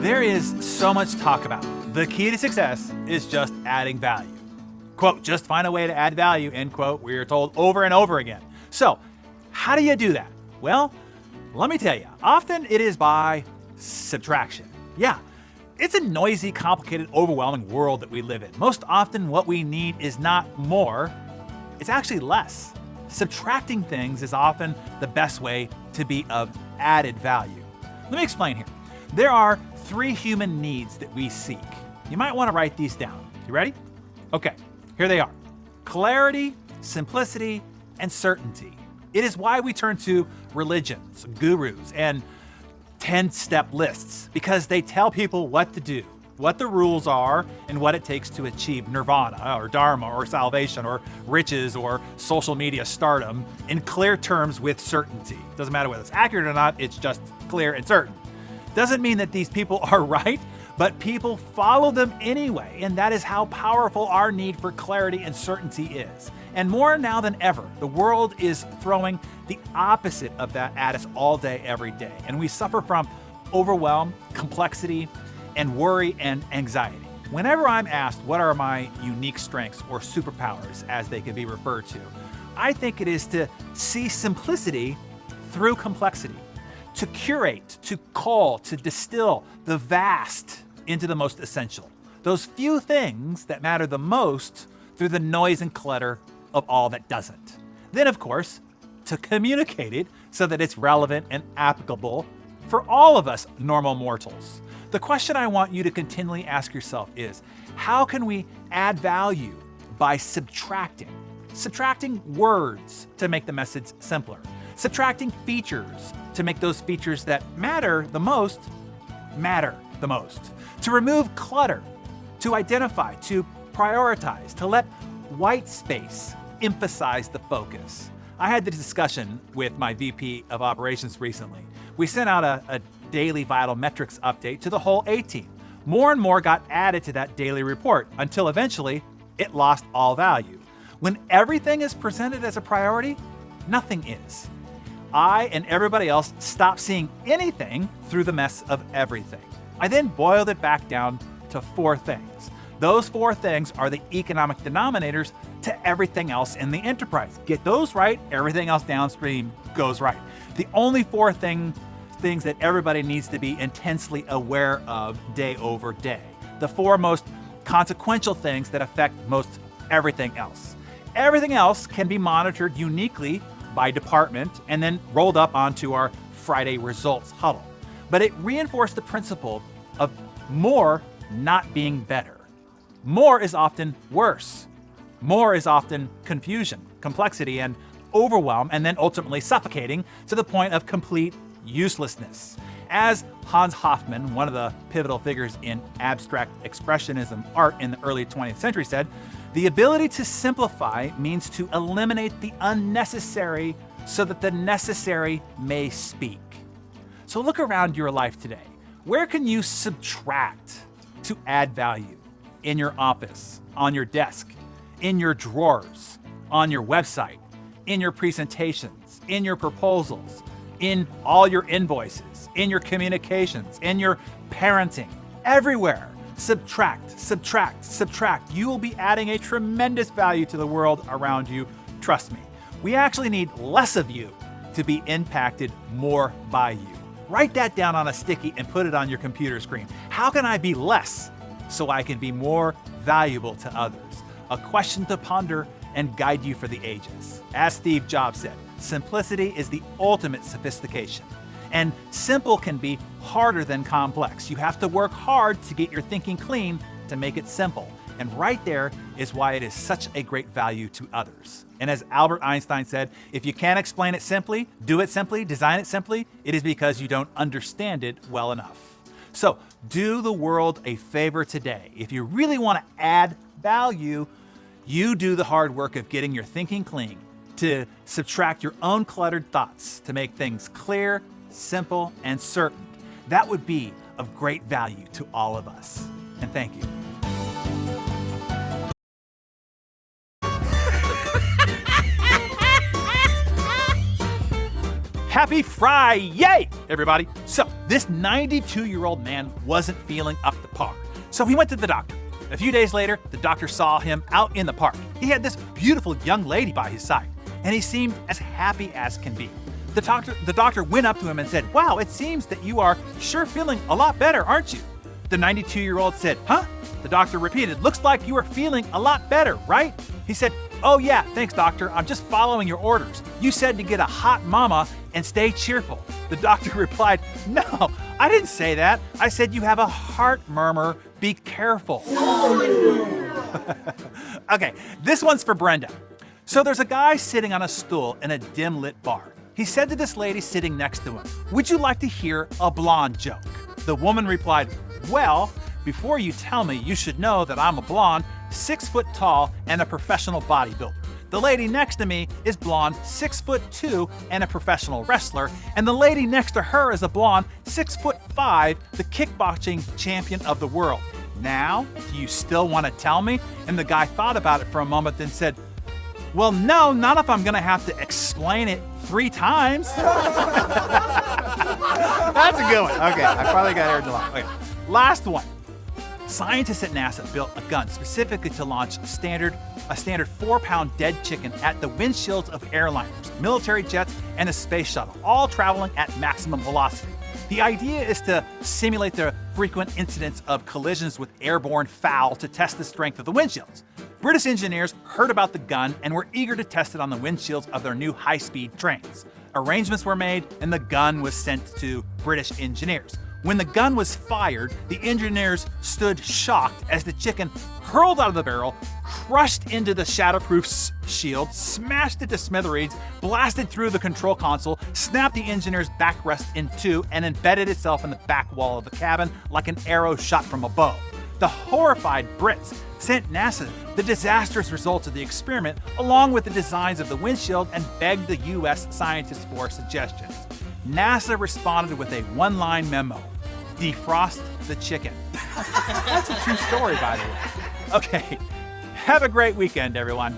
There is so much to talk about. The key to success is just adding value. Quote, just find a way to add value, end quote, we are told over and over again. So, how do you do that? Well, let me tell you, often it is by subtraction. Yeah, it's a noisy, complicated, overwhelming world that we live in. Most often what we need is not more, it's actually less. Subtracting things is often the best way to be of added value. Let me explain here. There are 3 human needs that we seek. You might want to write these down. You ready? Okay, here they are. Clarity, simplicity, and certainty. It is why we turn to religions, gurus, and 10-step lists, because they tell people what to do, what the rules are, and what it takes to achieve nirvana or dharma or salvation or riches or social media stardom in clear terms with certainty. Doesn't matter whether it's accurate or not, it's just clear and certain. Doesn't mean that these people are right, but people follow them anyway, and that is how powerful our need for clarity and certainty is. And more now than ever, the world is throwing the opposite of that at us all day, every day. And we suffer from overwhelm, complexity, and worry and anxiety. Whenever I'm asked what are my unique strengths or superpowers, as they can be referred to, I think it is to see simplicity through complexity, to curate, to cull, to distill the vast into the most essential. Those few things that matter the most through the noise and clutter of all that doesn't. Then, of course, to communicate it so that it's relevant and applicable for all of us normal mortals. The question I want you to continually ask yourself is, how can we add value by subtracting? Subtracting words to make the message simpler. Subtracting features to make those features that matter the most. To remove clutter, to identify, to prioritize, to let white space emphasize the focus. I had the discussion with my VP of operations recently. We sent out a daily vital metrics update to the whole A team. More and more got added to that daily report until eventually it lost all value. When everything is presented as a priority, nothing is. I and everybody else stopped seeing anything through the mess of everything. I then boiled it back down to 4 things. Those 4 things are the economic denominators to everything else in the enterprise. Get those right, everything else downstream goes right. The only 4 things that everybody needs to be intensely aware of day over day. The 4 most consequential things that affect most everything else. Everything else can be monitored uniquely by department and then rolled up onto our Friday results huddle. But it reinforced the principle of more not being better. More is often worse. More is often confusion, complexity, and overwhelm, and then ultimately suffocating to the point of complete uselessness. As Hans Hofmann, one of the pivotal figures in abstract expressionism art in the early 20th century, said, the ability to simplify means to eliminate the unnecessary so that the necessary may speak. So look around your life today. Where can you subtract to add value? In your office, on your desk, in your drawers, on your website, in your presentations, in your proposals, in all your invoices, in your communications, in your parenting, everywhere. Subtract, subtract, subtract. You will be adding a tremendous value to the world around you. Trust me. We actually need less of you to be impacted more by you. Write that down on a sticky and put it on your computer screen. How can I be less so I can be more valuable to others? A question to ponder and guide you for the ages. As Steve Jobs said, simplicity is the ultimate sophistication. And simple can be harder than complex. You have to work hard to get your thinking clean to make it simple. And right there is why it is such a great value to others. And as Albert Einstein said, if you can't explain it simply, do it simply, design it simply, it is because you don't understand it well enough. So do the world a favor today. If you really want to add value, you do the hard work of getting your thinking clean, to subtract your own cluttered thoughts, to make things clear, simple, and certain. That would be of great value to all of us. And thank you. Happy Friday, everybody. So this 92-year-old man wasn't feeling up to par. So he went to the doctor. A few days later, the doctor saw him out in the park. He had this beautiful young lady by his side, and he seemed as happy as can be. The doctor went up to him and said, "Wow, it seems that you are sure feeling a lot better, aren't you?" The 92-year-old said, "Huh?" The doctor repeated, "Looks like you are feeling a lot better, right?" He said, "Oh yeah, thanks doctor, I'm just following your orders. You said to get a hot mama and stay cheerful." The doctor replied, "No, I didn't say that. I said you have a heart murmur, be careful." Okay, this one's for Brenda. So there's a guy sitting on a stool in a dim lit bar. He said to this lady sitting next to him, "Would you like to hear a blonde joke?" The woman replied, "Well, before you tell me, you should know that I'm a blonde, 6 foot tall, and a professional bodybuilder. The lady next to me is blonde, 6'2", and a professional wrestler, and the lady next to her is a blonde, 6'5", the kickboxing champion of the world. Now, do you still want to tell me?" And the guy thought about it for a moment, then said, "Well, no, not if I'm going to have to explain it 3 times. That's a good one. Okay, I probably got aired along. Okay, last one. Scientists at NASA built a gun specifically to launch a standard 4-pound dead chicken at the windshields of airliners, military jets, and a space shuttle, all traveling at maximum velocity. The idea is to simulate the frequent incidents of collisions with airborne fowl to test the strength of the windshields. British engineers heard about the gun and were eager to test it on the windshields of their new high-speed trains. Arrangements were made and the gun was sent to British engineers. When the gun was fired, the engineers stood shocked as the chicken hurled out of the barrel, crushed into the shatterproof shield, smashed it to smithereens, blasted through the control console, snapped the engineer's backrest in two, and embedded itself in the back wall of the cabin like an arrow shot from a bow. The horrified Brits sent NASA the disastrous results of the experiment along with the designs of the windshield and begged the US scientists for suggestions. NASA responded with a one-line memo: defrost the chicken. That's a true story, by the way. Okay, have a great weekend, everyone.